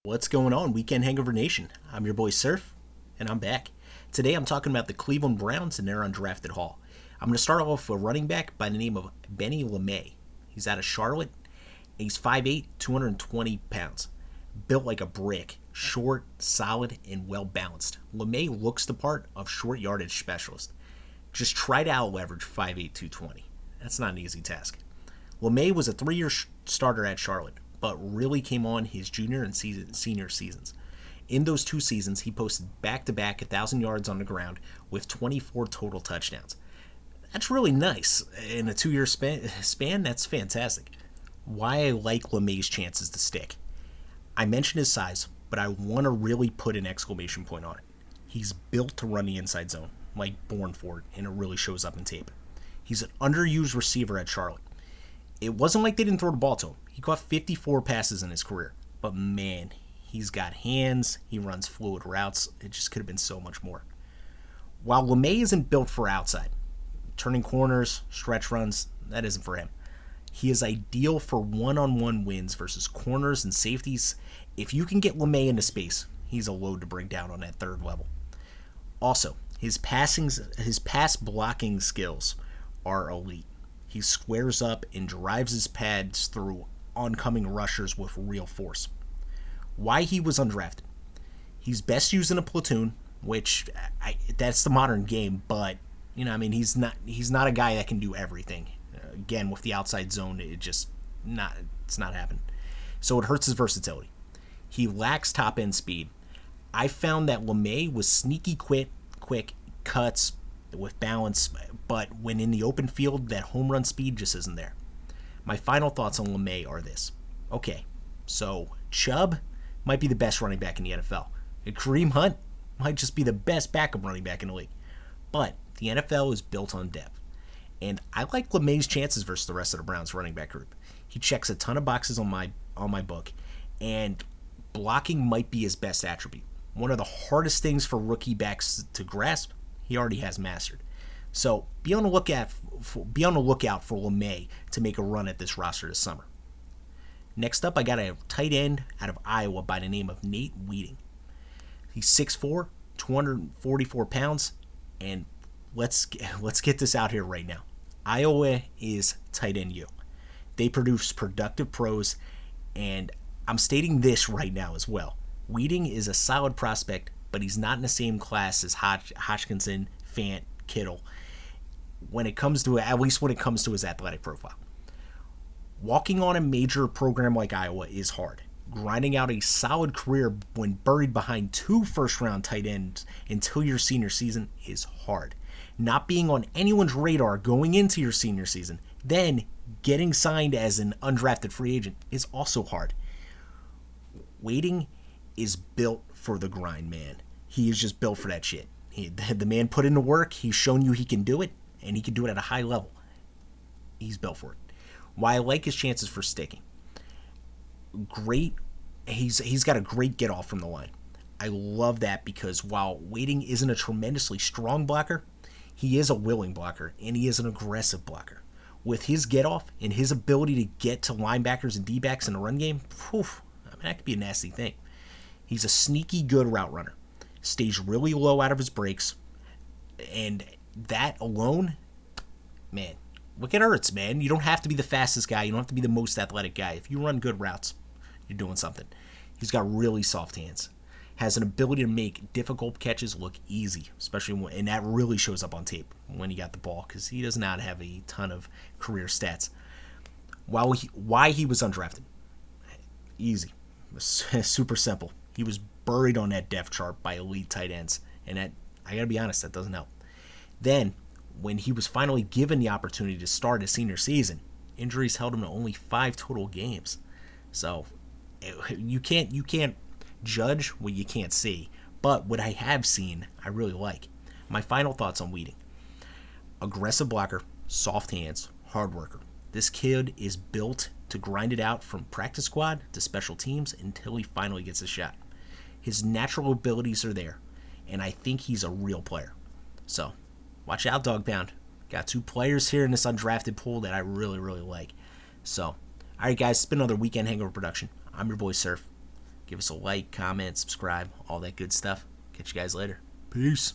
What's going on, Weekend Hangover Nation? I'm your boy Surf, and I'm back. Today I'm talking about the Cleveland Browns and their undrafted haul. I'm going to start off with a running back by the name of Benny LeMay. He's out of Charlotte. He's 5'8", 220 pounds. Built like a brick, short, solid, and well-balanced. LeMay looks the part of short yardage specialist. Just try to out-leverage 5'8", 220. That's not an easy task. LeMay was a 3-year starter at Charlotte, but really came on his junior and senior seasons. In those 2 seasons, he posted back-to-back 1,000 yards on the ground with 24 total touchdowns. That's really nice. In a 2-year span, that's fantastic. Why I like LeMay's chances to stick. I mentioned his size, but I want to really put an exclamation point on it. He's built to run the inside zone, like born for it, and it really shows up in tape. He's an underused receiver at Charlotte. It wasn't like they didn't throw the ball to him. He caught 54 passes in his career. But man, he's got hands. He runs fluid routes. It just could have been so much more. While LeMay isn't built for outside, turning corners, stretch runs, that isn't for him. He is ideal for one-on-one wins versus corners and safeties. If you can get LeMay into space, he's a load to bring down on that third level. Also, his pass blocking skills are elite. He squares up and drives his pads through oncoming rushers with real force. Why he was undrafted. He's best used in a platoon, which that's the modern game, but he's not a guy that can do everything. Again, with the outside zone, it's not happening. So it hurts his versatility. He lacks top end speed. I found that LeMay was sneaky quick cuts with balance, but when in the open field, that home run speed just isn't there. My final thoughts on LeMay are this. Okay, so Chubb might be the best running back in the NFL. Kareem Hunt might just be the best backup running back in the league. But the NFL is built on depth. And I like LeMay's chances versus the rest of the Browns running back group. He checks a ton of boxes on my book, and blocking might be his best attribute. One of the hardest things for rookie backs to grasp, he already has mastered. So be on the lookout for LeMay to make a run at this roster this summer. Next up, I got a tight end out of Iowa by the name of Nate Wheating. He's 6'4", 244 pounds, and let's get this out here right now. Iowa is tight end U. They produce productive pros, and I'm stating this right now as well. Wheating is a solid prospect, but he's not in the same class as Hodgkinson, Fant, Kittle, at least when it comes to his athletic profile. Walking on a major program like Iowa is hard. Grinding out a solid career when buried behind 2 first-round tight ends until your senior season is hard. Not being on anyone's radar going into your senior season, then getting signed as an undrafted free agent is also hard. Waiting is built for the grind, man. He is just built for that shit. The man put in the work. He's shown you he can do it, and he can do it at a high level. He's built for it. Why I like his chances for sticking. Great. He's got a great get off from the line. I love that because while Waiting isn't a tremendously strong blocker, he is a willing blocker, and he is an aggressive blocker. With his get off and his ability to get to linebackers and D-backs in the run game, that could be a nasty thing. He's a sneaky good route runner. Stays really low out of his breaks. And that alone, man, look at Ertz, man. You don't have to be the fastest guy. You don't have to be the most athletic guy. If you run good routes, you're doing something. He's got really soft hands. Has an ability to make difficult catches look easy, and that really shows up on tape when he got the ball because he does not have a ton of career stats. Why he was undrafted? Easy. Super simple. He was buried on that depth chart by elite tight ends, and that, I gotta be honest, that doesn't help. Then, when he was finally given the opportunity to start his senior season, injuries held him to only 5 total games. So, you can't judge what you can't see, but what I have seen, I really like. My final thoughts on Wheating. Aggressive blocker, soft hands, hard worker. This kid is built to grind it out from practice squad to special teams until he finally gets a shot. His natural abilities are there, and I think he's a real player. So, watch out, Dog Pound. Got 2 players here in this undrafted pool that I really, really like. So, alright guys, it's been another Weekend Hangover production. I'm your boy Surf. Give us a like, comment, subscribe, all that good stuff. Catch you guys later. Peace.